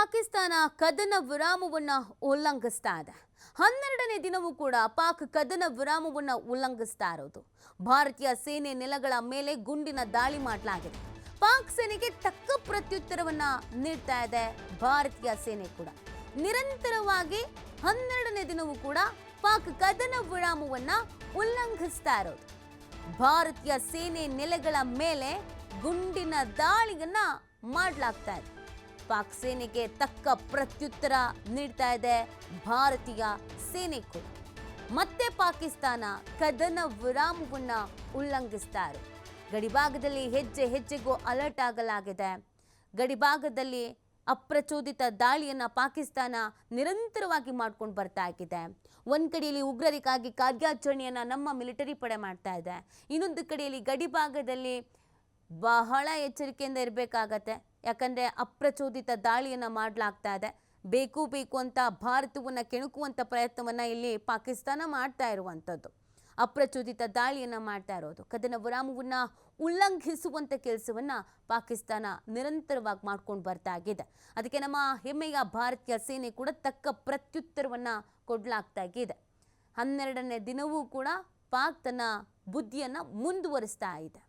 ಪಾಕಿಸ್ತಾನ ಕದನ ವಿರಾಮವನ್ನು ಉಲ್ಲಂಘಿಸ್ತಾ ಇದೆ. 12ನೇ ದಿನವೂ ಕೂಡ ಪಾಕ್ ಕದನ ವಿರಾಮವನ್ನು ಉಲ್ಲಂಘಿಸ್ತಾ ಇರೋದು. ಭಾರತೀಯ ಸೇನೆ ನೆಲಗಳ ಮೇಲೆ ಗುಂಡಿನ ದಾಳಿ ಮಾಡಲಾಗಿದೆ. ಪಾಕ್ ಸೇನೆಗೆ ತಕ್ಕ ಪ್ರತ್ಯುತ್ತರವನ್ನ ನೀಡ್ತಾ ಇದೆ ಭಾರತೀಯ ಸೇನೆ ಕೂಡ. ನಿರಂತರವಾಗಿ 12ನೇ ದಿನವೂ ಕೂಡ ಪಾಕ್ ಕದನ ವಿರಾಮವನ್ನ ಉಲ್ಲಂಘಿಸ್ತಾ ಇರೋದು. ಭಾರತೀಯ ಸೇನೆ ನೆಲೆಗಳ ಮೇಲೆ ಗುಂಡಿನ ದಾಳಿಯನ್ನ ಮಾಡಲಾಗ್ತಾ ಇದೆ. ಪಾಕ್ ಸೇನೆಗೆ ತಕ್ಕ ಪ್ರತ್ಯುತ್ತರ ನೀಡ್ತಾ ಇದೆ ಭಾರತೀಯ ಸೇನೆ ಕೂಡ. ಮತ್ತೆ ಪಾಕಿಸ್ತಾನ ಕದನ ವಿರಾಮವನ್ನ ಉಲ್ಲಂಘಿಸ್ತಾ ಇದೆ. ಗಡಿಭಾಗದಲ್ಲಿ ಹೆಜ್ಜೆ ಹೆಜ್ಜೆಗೂ ಅಲರ್ಟ್ ಆಗಲಾಗಿದೆ. ಗಡಿಭಾಗದಲ್ಲಿ ಅಪ್ರಚೋದಿತ ದಾಳಿಯನ್ನ ಪಾಕಿಸ್ತಾನ ನಿರಂತರವಾಗಿ ಮಾಡ್ಕೊಂಡು ಬರ್ತಾ ಇದೆ. ಒಂದು ಕಡೆಯಲ್ಲಿ ಉಗ್ರರಿಗಾಗಿ ಕಾರ್ಯಾಚರಣೆಯನ್ನ ನಮ್ಮ ಮಿಲಿಟರಿ ಪಡೆ ಮಾಡ್ತಾ ಇದೆ. ಇನ್ನೊಂದು ಕಡೆಯಲ್ಲಿ ಗಡಿಭಾಗದಲ್ಲಿ ಬಹಳ ಎಚ್ಚರಿಕೆಯಿಂದ ಇರಬೇಕಾಗತ್ತೆ. ಯಾಕಂದರೆ ಅಪ್ರಚೋದಿತ ದಾಳಿಯನ್ನು ಮಾಡಲಾಗ್ತಾ ಇದೆ. ಬೇಕು ಅಂತ ಭಾರತವನ್ನು ಕೆಣಕುವಂಥ ಪ್ರಯತ್ನವನ್ನು ಇಲ್ಲಿ ಪಾಕಿಸ್ತಾನ ಮಾಡ್ತಾ ಇರುವಂಥದ್ದು. ಅಪ್ರಚೋದಿತ ದಾಳಿಯನ್ನು ಮಾಡ್ತಾ ಇರೋದು. ಕದನ ವಿರಾಮವನ್ನು ಉಲ್ಲಂಘಿಸುವಂಥ ಕೆಲಸವನ್ನು ಪಾಕಿಸ್ತಾನ ನಿರಂತರವಾಗಿ ಮಾಡ್ಕೊಂಡು ಬರ್ತಾ ಇದೆ. ಅದಕ್ಕೆ ನಮ್ಮ ಹೆಮ್ಮೆಯ ಭಾರತೀಯ ಸೇನೆ ಕೂಡ ತಕ್ಕ ಪ್ರತ್ಯುತ್ತರವನ್ನು ಕೊಡಲಾಗ್ತಾ ಇದೆ. 12ನೇ ದಿನವೂ ಕೂಡ ಪಾಕ್ ತನ್ನ ಬುದ್ಧಿಯನ್ನು ಮುಂದುವರಿಸ್ತಾ ಇದೆ.